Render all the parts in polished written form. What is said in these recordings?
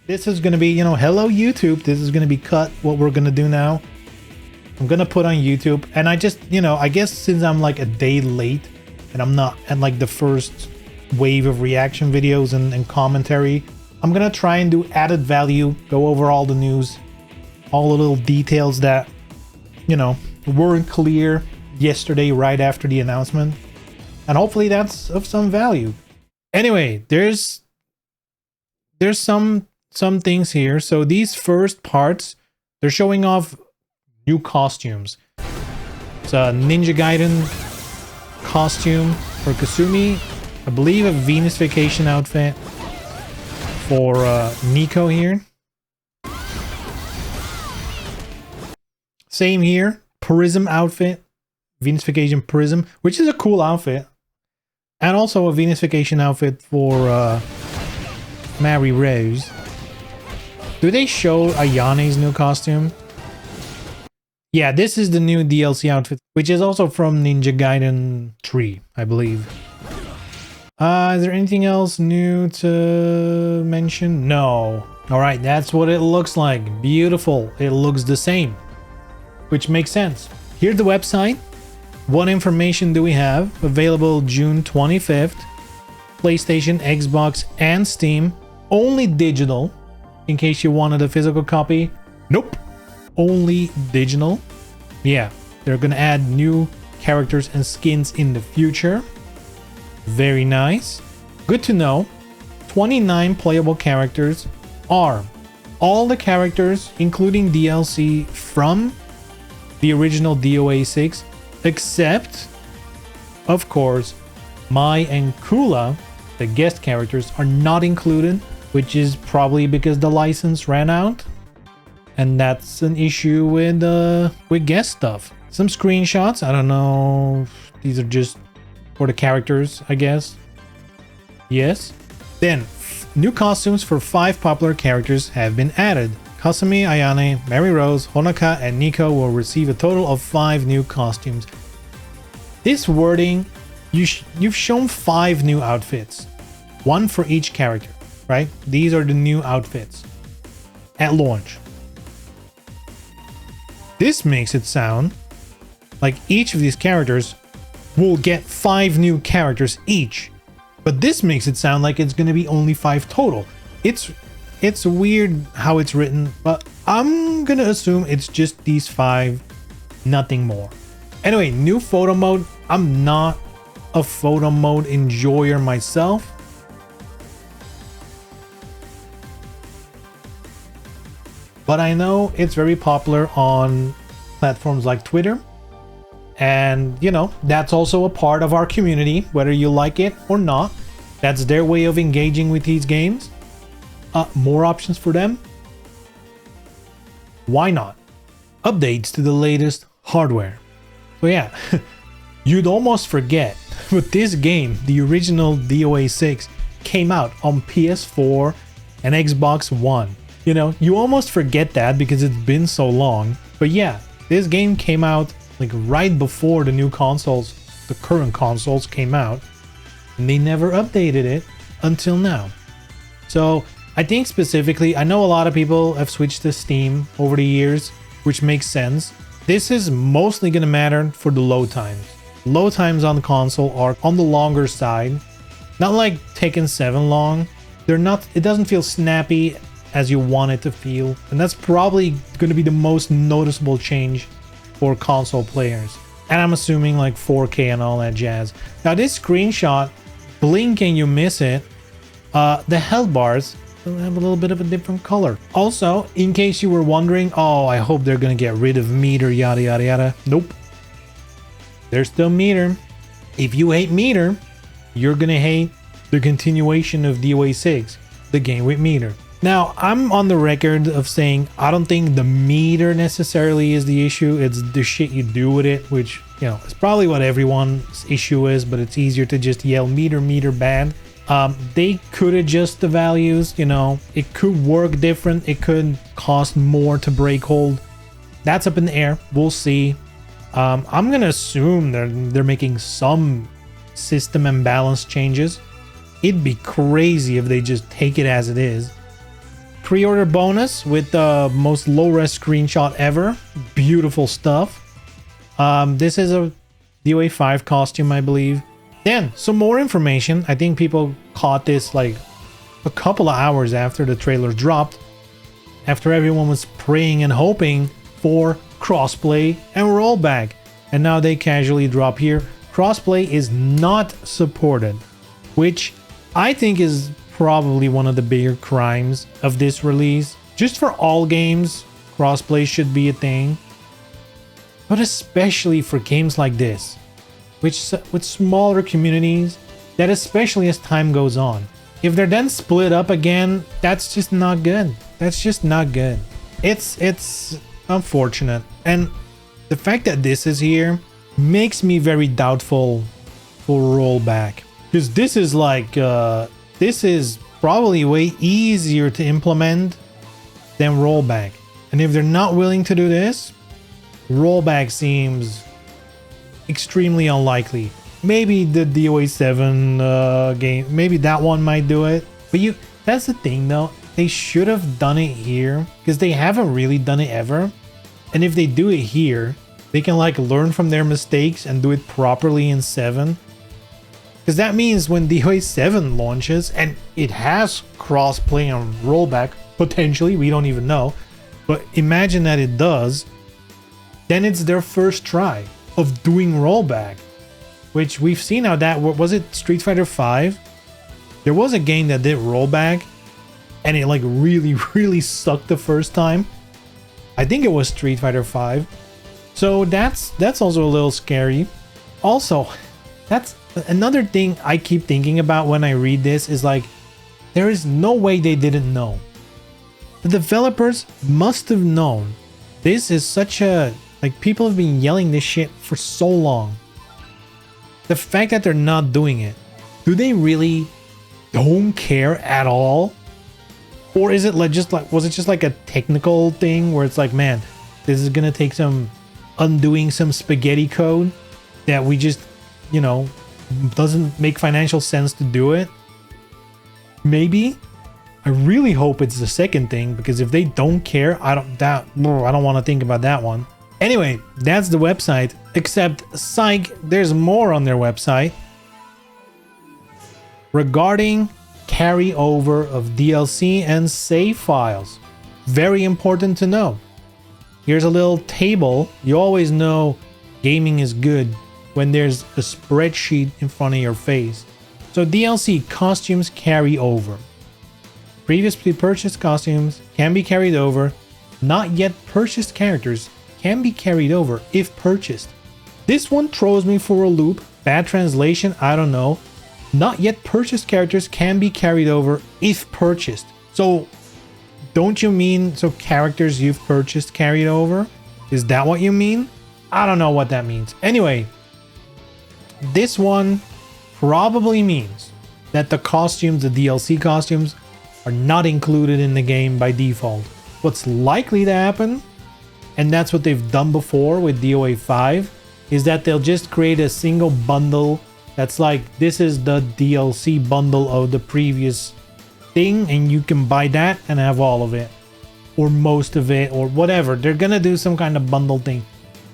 this is going to be, you know, hello YouTube. This is going to be cut. What we're going to do now, I'm going to put on YouTube. And I just, you know, I guess since I'm like a day late and I'm not at like the first wave of reaction videos and commentary, I'm going to try and do added value, go over all the news, all the little details that, you know, weren't clear yesterday right after the announcement. And hopefully that's of some value. Anyway, there's some things here. So these first parts, they're showing off new costumes. It's a Ninja Gaiden costume for Kasumi. I believe a Venus Vacation outfit for Nico here. Same here. Prism outfit. Venus Vacation Prism, which is a cool outfit. And also a Venus Vacation outfit for Mary Rose. Do they show Ayane's new costume? Yeah, this is the new DLC outfit, which is also from Ninja Gaiden 3, I believe. Is there anything else new to mention? No. Alright, that's what it looks like. Beautiful. It looks the same, which makes sense. Here's the website. What information do we have? Available June 25th. PlayStation, Xbox, and Steam. Only digital. In case you wanted a physical copy. Nope. Only digital. Yeah, they're gonna add new characters and skins in the future. Very nice. Good to know. 29 playable characters are all the characters, including DLC from the original DOA 6, except, of course, Mai and Kula, the guest characters, are not included, which is probably because the license ran out. And that's an issue with guest stuff. Some screenshots. I don't know. These are just for the characters, I guess. Yes. Then, new costumes for 5 popular characters have been added. Kasumi, Ayane, Mary Rose, Honoka, and Nico will receive a total of 5 new costumes. This wording, you've shown 5 new outfits. 1 for each character, right? These are the new outfits at launch. This makes it sound like each of these characters will get 5 new characters each. But this makes it sound like it's going to be only 5 total. It's weird how it's written, but I'm going to assume it's just these 5, nothing more. Anyway, new photo mode. I'm not a photo mode enjoyer myself. But I know it's very popular on platforms like Twitter. And, you know, that's also a part of our community, whether you like it or not. That's their way of engaging with these games. More options for them? Why not? Updates to the latest hardware. So yeah, you'd almost forget, but this game, the original DOA 6, came out on PS4 and Xbox One. You know, you almost forget that because it's been so long. But yeah, this game came out like right before the new consoles, the current consoles came out. And they never updated it until now. So I think specifically, I know a lot of people have switched to Steam over the years, which makes sense. This is mostly going to matter for the load times. Load times on the console are on the longer side. Not like Tekken 7 long. They're not, it doesn't feel snappy as you want it to feel. And that's probably going to be the most noticeable change for console players. And I'm assuming like 4K and all that jazz. Now this screenshot, blink and you miss it. The health bars will have a little bit of a different color. Also, in case you were wondering, oh, I hope they're gonna get rid of meter, yada yada yada. Nope. There's still meter. If you hate meter, you're gonna hate the continuation of DOA 6, the game with meter. Now, I'm on the record of saying I don't think the meter necessarily is the issue. It's the shit you do with it, which, you know, is probably what everyone's issue is, but it's easier to just yell meter, meter bad. They could adjust the values, you know, it could work different. It could cost more to break hold. That's up in the air. We'll see. I'm going to assume they're making some system imbalance changes. It'd be crazy if they just take it as it is. Pre-order bonus with the most low-res screenshot ever. Beautiful stuff. This is a DOA 5 costume, I believe. Then, some more information. I think people caught this like a couple of hours after the trailer dropped. After everyone was praying and hoping for crossplay and rollback. And now they casually drop here. Crossplay is not supported, which I think is probably one of the bigger crimes of this release. Just for all games, crossplay should be a thing. But especially for games like this, which with smaller communities, that especially as time goes on. If they're then split up again, that's just not good. That's just not good. It's unfortunate. And the fact that this is here makes me very doubtful for rollback. Because this is like, this is probably way easier to implement than rollback. And if they're not willing to do this, rollback seems extremely unlikely. Maybe the DOA 7 game, maybe that one might do it. But that's the thing though, they should have done it here because they haven't really done it ever. And if they do it here, they can like learn from their mistakes and do it properly in 7. Because that means when DOA 7 launches, and it has crossplay and rollback, potentially, we don't even know. But imagine that it does, then it's their first try of doing rollback. Which we've seen how that, was it Street Fighter 5? There was a game that did rollback, and it like really sucked the first time. I think it was Street Fighter 5. So that's also a little scary. Also, that's another thing I keep thinking about when I read this is like, there is no way they didn't know. The developers must have known. This is such a, like, people have been yelling this shit for so long. The fact that they're not doing it, do they really don't care at all? Or is it like was it just like a technical thing where it's like, man, this is gonna take some undoing some spaghetti code that we just, you know, doesn't make financial sense to do it? Maybe. I really hope it's the second thing, because if they don't care, I don't want to think about that one. Anyway, that's the website, except psych, there's more on their website regarding carryover of DLC and save files. Very important to know. Here's a little table. You always know gaming is good when there's a spreadsheet in front of your face. So DLC costumes carry over. Previously purchased costumes can be carried over. Not yet purchased characters can be carried over if purchased. This one throws me for a loop. Bad translation, I don't know. Not yet purchased characters can be carried over if purchased. So don't you mean so characters you've purchased carried over? Is that what you mean? I don't know what that means. Anyway, this one probably means that the costumes, the DLC costumes, are not included in the game by default. What's likely to happen, and that's what they've done before with DOA 5, is that they'll just create a single bundle that's like, this is the DLC bundle of the previous thing, and you can buy that and have all of it, or most of it, or whatever. They're gonna do some kind of bundle thing,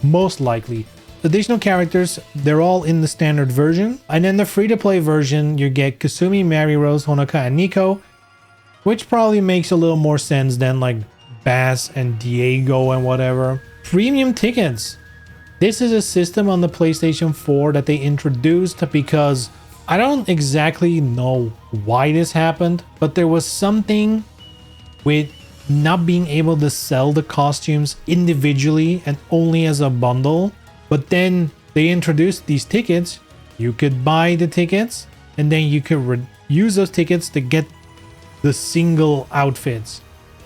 most likely. Additional characters, they're all in the standard version, and then the free-to-play version, you get Kasumi, Mary Rose, Honoka, and Nico, which probably makes a little more sense than like Bass and Diego and whatever. Premium tickets. This is a system on the PlayStation 4 that they introduced because I don't exactly know why this happened, but there was something with not being able to sell the costumes individually and only as a bundle. But then they introduced these tickets. You could buy the tickets and then you could use those tickets to get the single outfits.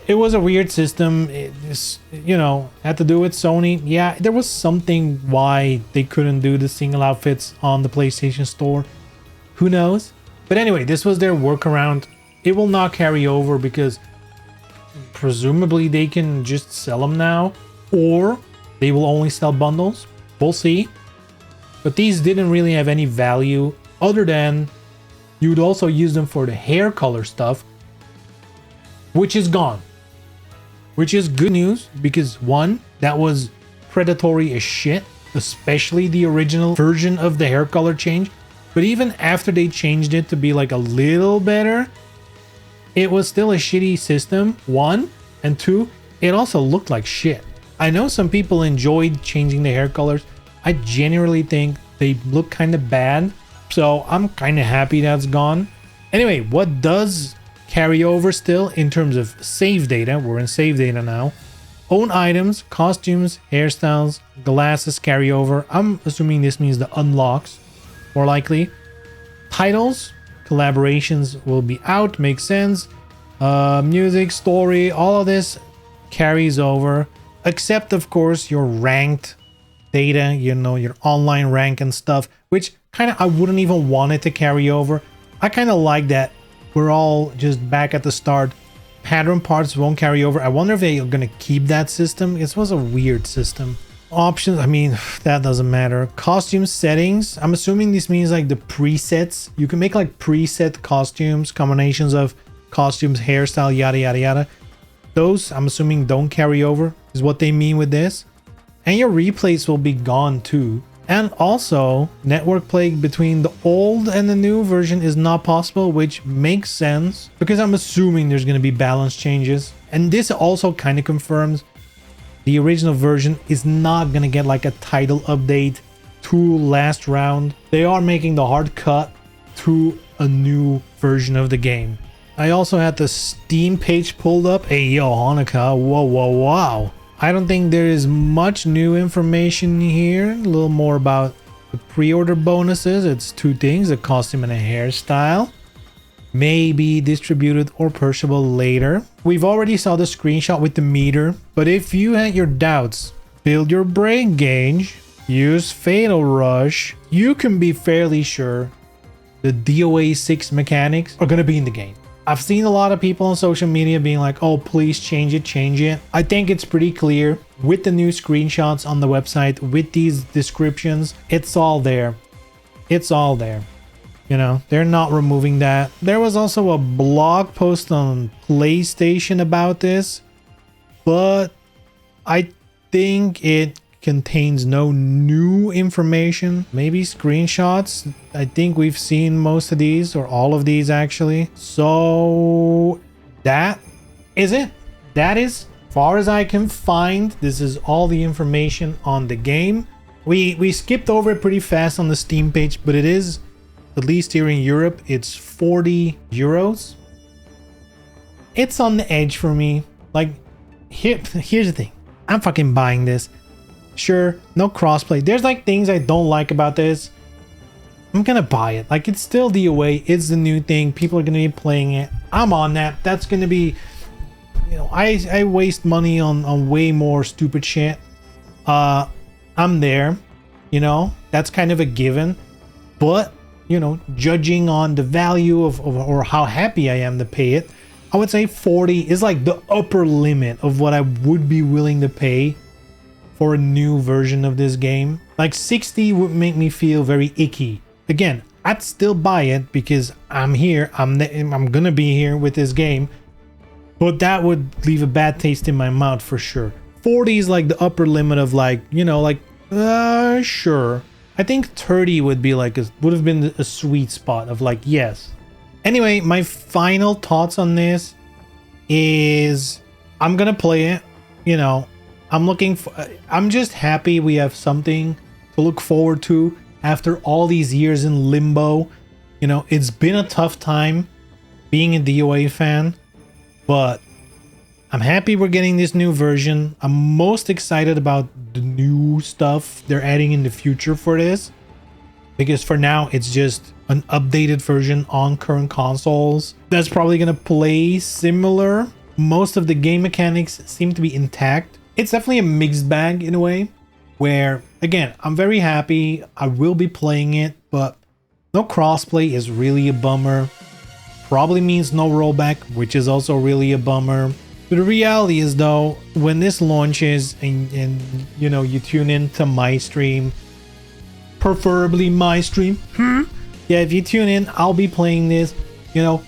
It was a weird system. It's, you know, had to do with Sony. Yeah, there was something why they couldn't do the single outfits on the PlayStation Store. Who knows? But anyway, this was their workaround. It will not carry over because presumably they can just sell them now, or they will only sell bundles. We'll see. But these didn't really have any value other than you would also use them for the hair color stuff, which is gone. Which is good news because one, that was predatory as shit, especially the original version of the hair color change. But even after they changed it to be like a little better, it was still a shitty system, one, and two, it also looked like shit. I know some people enjoyed changing the hair colors. I genuinely think they look kind of bad, so I'm kind of happy that's gone. Anyway, what does carry over still in terms of save data, we're in save data now. Own items, costumes, hairstyles, glasses carry over. I'm assuming this means the unlocks, more likely. Titles, collaborations will be out, makes sense. Music, story, all of this carries over, except of course your ranked data, you know, your online rank and stuff, which kind of I wouldn't even want it to carry over. I kind of like that we're all just back at the start. Pattern parts won't carry over. I wonder if they're gonna keep that system. It was a weird system. Options, I mean, that doesn't matter. Costume settings, I'm assuming this means like the presets. You can make like preset costumes, combinations of costumes, hairstyle, yada yada yada. Those I'm assuming don't carry over is what they mean with this. And your replays will be gone too. And also, network play between the old and the new version is not possible, which makes sense because I'm assuming there's going to be balance changes. And this also kind of confirms the original version is not going to get like a title update to last round. They are making the hard cut to a new version of the game. I also had the Steam page pulled up. Hey, yo, Hanukkah. Whoa, whoa, wow. I don't think there is much new information here. A little more about the pre-order bonuses. It's two things, a costume and a hairstyle. May be distributed or purchasable later. We've already saw the screenshot with the meter, but if you had your doubts, build your brain gauge, use Fatal Rush, you can be fairly sure the DOA 6 mechanics are going to be in the game. I've seen a lot of people on social media being like, oh, please change it, change it. I think it's pretty clear with the new screenshots on the website, with these descriptions, it's all there. It's all there. You know, they're not removing that. There was also a blog post on PlayStation about this, but I think it contains no new information. Maybe screenshots. I think we've seen most of these, or all of these actually. So that is it. That is, far as I can find, this is all the information on the game. We skipped over it pretty fast on the Steam page, but it is, at least here in Europe, it's 40 euros. It's on the edge for me. Like, here's the thing. I'm fucking buying this. Sure, no crossplay. There's like things I don't like about this. I'm gonna buy it. Like, it's still DOA. It's the new thing. People are gonna be playing it. I'm on that. That's gonna be, you know, I waste money on way more stupid shit. I'm there. You know, that's kind of a given. But, you know, judging on the value of or how happy I am to pay it, I would say 40 is like the upper limit of what I would be willing to pay for a new version of this game. Like 60 would make me feel very icky. Again, I'd still buy it because I'm here. I'm gonna be here with this game, but that would leave a bad taste in my mouth for sure. 40 is like the upper limit of, like, you know, like sure. I think 30 would be like would have been a sweet spot of like, yes. Anyway, my final thoughts on this is I'm gonna play it. You know, I'm just happy we have something to look forward to after all these years in limbo. You know, it's been a tough time being a DOA fan, but I'm happy we're getting this new version. I'm most excited about the new stuff they're adding in the future for this, because for now it's just an updated version on current consoles that's probably gonna play similar. Most of the game mechanics seem to be intact. It's definitely a mixed bag in a way, where, again, I'm very happy. I will be playing it, but no crossplay is really a bummer. Probably means no rollback, which is also really a bummer. But the reality is, though, when this launches and you know, you tune in to my stream, preferably my stream, yeah, if you tune in, I'll be playing this, you know,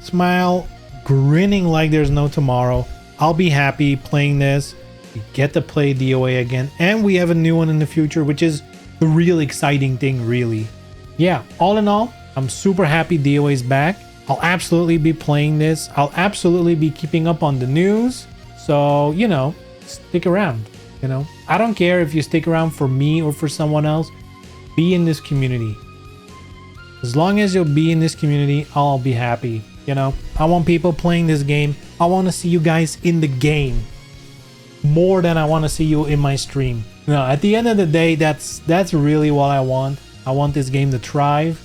smile, grinning like there's no tomorrow. I'll be happy playing this. We get to play DOA again, and we have a new one in the future, which is the real exciting thing, really. Yeah, all in all, I'm super happy DOA is back. I'll absolutely be playing this. I'll absolutely be keeping up on the news. So, you know, stick around, you know. I don't care if you stick around for me or for someone else. Be in this community. As long as you'll be in this community, I'll be happy, you know. I want people playing this game. I want to see you guys in the game more than I want to see you in my stream. No, at the end of the day, that's really what I want. I want this game to thrive.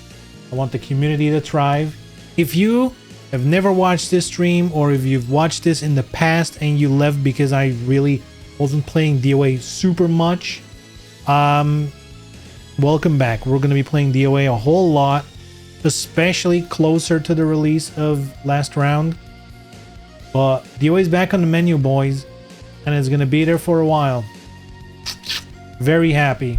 I want the community to thrive. If you have never watched this stream, or if you've watched this in the past and you left because I really wasn't playing DOA super much, welcome back. We're going to be playing DOA a whole lot, especially closer to the release of last round. But DOA is back on the menu, boys, and it's going to be there for a while. Very happy.